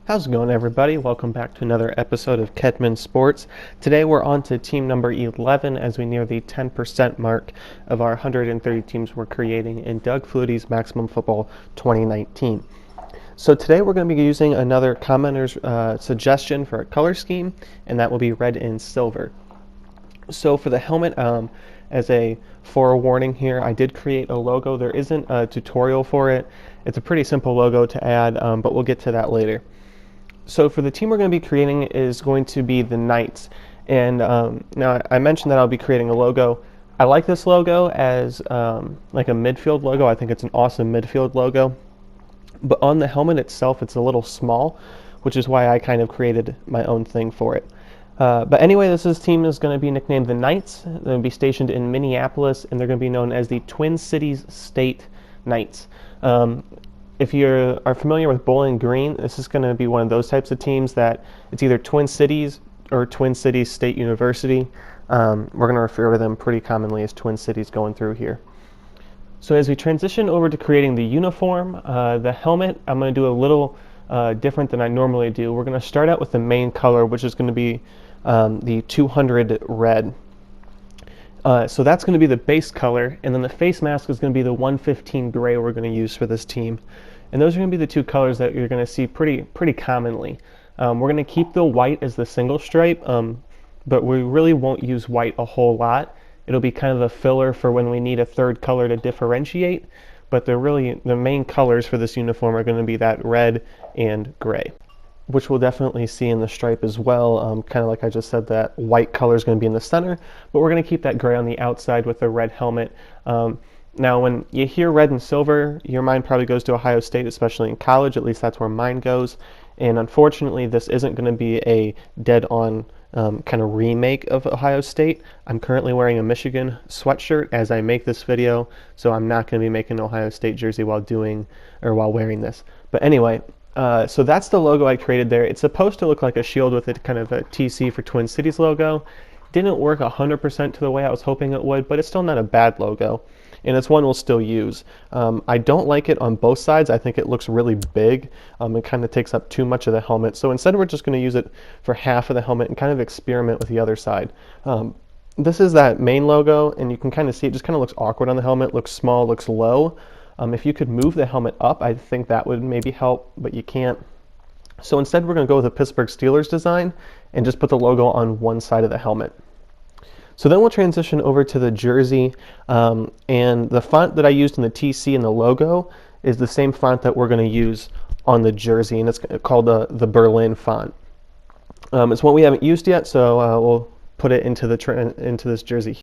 How's it going, everybody? Welcome back to another episode of Kedman Sports. Today we're on to team number 11 as we near the 10% mark of our 130 teams we're creating in Doug Flutie's Maximum Football 2019. So today we're going to be using another commenter's suggestion for a color scheme, and that will be red and silver. So for the helmet, as a forewarning here, I did create a logo. There isn't a tutorial for it. It's a pretty simple logo to add, but we'll get to that later. So for the team we're going to be creating is going to be the Knights. And now I mentioned that I'll be creating a logo. I like this logo as like a midfield logo. I think it's an awesome midfield logo. But on the helmet itself, it's a little small, which is why I kind of created my own thing for it. But anyway, this team is going to be nicknamed the Knights. They're going to be stationed in Minneapolis, and they're going to be known as the Twin Cities State Knights. If you are familiar with Bowling Green, this is going to be one of those types of teams that it's either Twin Cities or Twin Cities State University. We're going to refer to them pretty commonly as Twin Cities going through here. So as we transition over to creating the uniform, the helmet, I'm going to do a little different than I normally do. We're going to start out with the main color, which is going to be the 200 red. So that's going to be the base color, and then the face mask is going to be the 115 gray we're going to use for this team. And those are going to be the two colors that you're going to see pretty commonly. We're going to keep the white as the single stripe, but we really won't use white a whole lot. It'll be kind of a filler for when we need a third color to differentiate, but the main colors for this uniform are going to be that red and gray, which we'll definitely see in the stripe as well. Kind of like I just said, that white color is going to be in the center, but we're going to keep that gray on the outside with the red helmet. Now, when you hear red and silver, your mind probably goes to Ohio State, especially in college. At least that's where mine goes. And unfortunately, this isn't going to be a dead-on kind of remake of Ohio State. I'm currently wearing a Michigan sweatshirt as I make this video, so I'm not going to be making an Ohio State jersey while wearing this. But anyway, so that's the logo I created there. It's supposed to look like a shield with it, kind of a TC for Twin Cities logo. Didn't work 100% to the way I was hoping it would, but it's still not a bad logo, and it's one we'll still use. I don't like it on both sides. I think it looks really big. It kind of takes up too much of the helmet. So instead, we're just going to use it for half of the helmet and kind of experiment with the other side. This is that main logo, and you can kind of see it just kind of looks awkward on the helmet, looks small, looks low. If you could move the helmet up, I think that would maybe help, but you can't. So instead, we're going to go with the Pittsburgh Steelers design and just put the logo on one side of the helmet. So then we'll transition over to the jersey, and the font that I used in the TC and the logo is the same font that we're going to use on the jersey, and it's called the Berlin font. It's one we haven't used yet, so we'll put it into this jersey.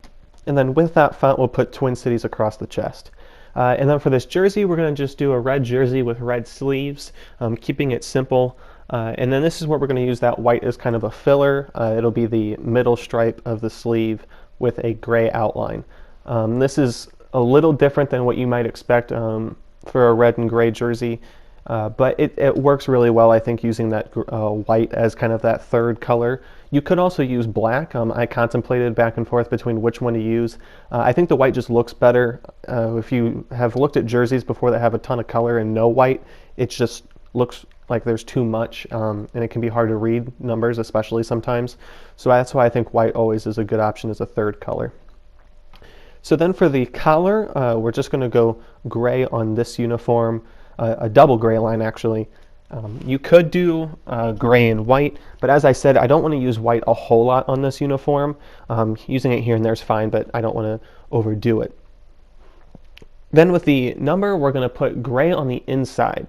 And then with that font, we'll put Twin Cities across the chest. And then for this jersey, we're going to just do a red jersey with red sleeves, keeping it simple. And then this is where we're going to use that white as kind of a filler. It'll be the middle stripe of the sleeve with a gray outline. This is a little different than what you might expect for a red and gray jersey, but it works really well, I think, using that white as kind of that third color. You could also use black. I contemplated back and forth between which one to use. I think the white just looks better. If you have looked at jerseys before that have a ton of color and no white, it just looks like there's too much, and it can be hard to read numbers, especially sometimes. So that's why I think white always is a good option as a third color. So then for the collar, we're just going to go gray on this uniform, a double gray line actually. You could do gray and white, but as I said, I don't want to use white a whole lot on this uniform. Using it here and there is fine, but I don't want to overdo it. Then with the number, we're going to put gray on the inside.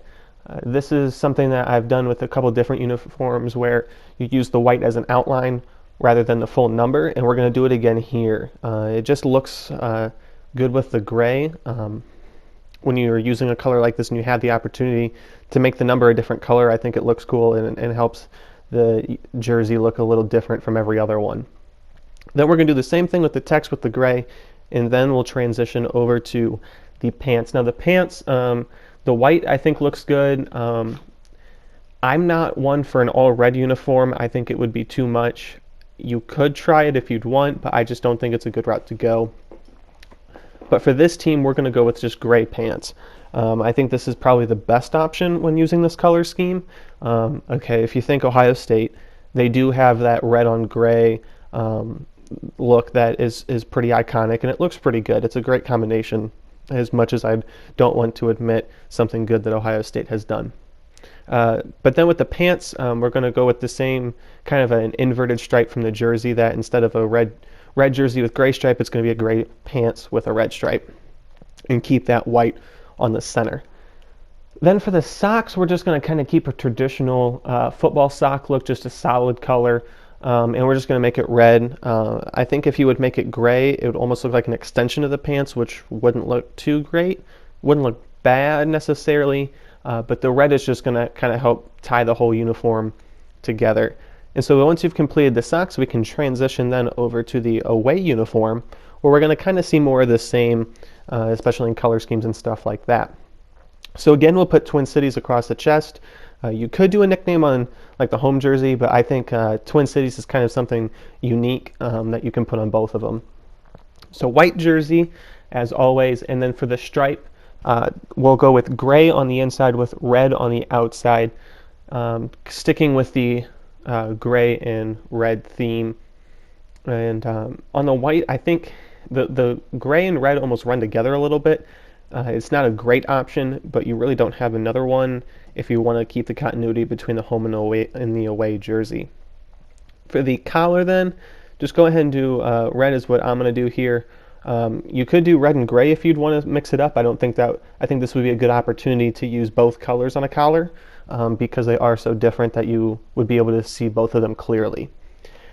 This is something that I've done with a couple different uniforms where you use the white as an outline rather than the full number, and we're going to do it again here. It just looks good with the gray. When you're using a color like this and you have the opportunity to make the number a different color, I think it looks cool and helps the jersey look a little different from every other one. Then we're going to do the same thing with the text with the gray, and then we'll transition over to the pants. Now the pants, the white I think looks good. I'm not one for an all red uniform. I think it would be too much. You could try it if you'd want, but I just don't think it's a good route to go. But for this team, we're going to go with just gray pants. I think this is probably the best option when using this color scheme. Okay, if you think Ohio State, they do have that red on gray look that is pretty iconic, and it looks pretty good. It's a great combination, as much as I don't want to admit something good that Ohio State has done. But then with the pants, we're going to go with the same kind of an inverted stripe from the jersey, that instead of a red jersey with gray stripe, it's going to be a gray pants with a red stripe, and keep that white on the center. Then for the socks, we're just going to kind of keep a traditional football sock look, just a solid color, and we're just going to make it red. I think if you would make it gray, it would almost look like an extension of the pants, which wouldn't look too great, wouldn't look bad necessarily, but the red is just going to kind of help tie the whole uniform together. And so once you've completed the socks, we can transition then over to the away uniform, where we're going to kind of see more of the same, especially in color schemes and stuff like that. So again, we'll put Twin Cities across the chest. You could do a nickname on like the home jersey, but I think Twin Cities is kind of something unique that you can put on both of them. So white jersey, as always, and then for the stripe, we'll go with gray on the inside with red on the outside, sticking with the gray and red theme. And on the white, I think the gray and red almost run together a little bit. It's not a great option, but you really don't have another one if you want to keep the continuity between the home and the away jersey. For the collar then, just go ahead and do red is what I'm going to do here. You could do red and gray if you'd want to mix it up. I think this would be a good opportunity to use both colors on a collar because they are so different that you would be able to see both of them clearly.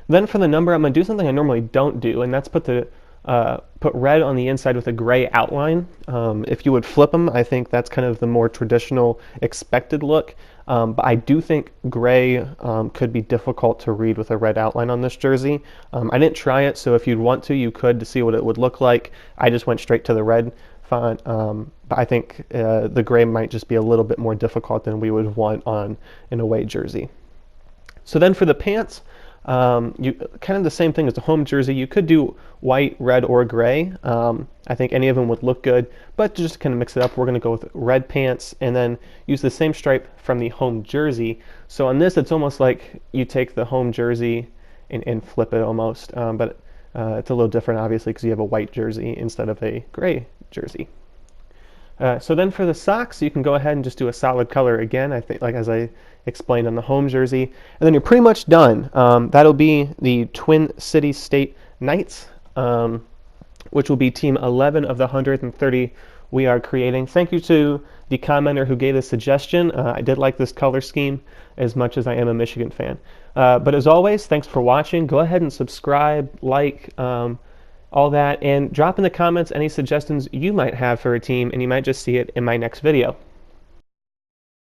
Then for the number, I'm going to do something I normally don't do, and that's put red on the inside with a gray outline. If you would flip them, I think that's kind of the more traditional expected look. But I do think gray could be difficult to read with a red outline on this jersey. I didn't try it, so if you'd want to, you could to see what it would look like. I just went straight to the red font, but I think the gray might just be a little bit more difficult than we would want on an away jersey. So then for the pants, you kind of the same thing as the home jersey. You could do white, red, or gray. I think any of them would look good, but just to kind of mix it up, we're going to go with red pants and then use the same stripe from the home jersey. So on this, it's almost like you take the home jersey and flip it almost, but it's a little different obviously because you have a white jersey instead of a gray jersey. So then for the socks, you can go ahead and just do a solid color again, I think, like as I explained on the home jersey, and then you're pretty much done. That'll be the Twin Cities State Knights, which will be team 11 of the 130 we are creating. Thank you to the commenter who gave this suggestion. I did like this color scheme as much as I am a Michigan fan. But as always, thanks for watching. Go ahead and subscribe, like, all that, and drop in the comments any suggestions you might have for a team, and you might just see it in my next video.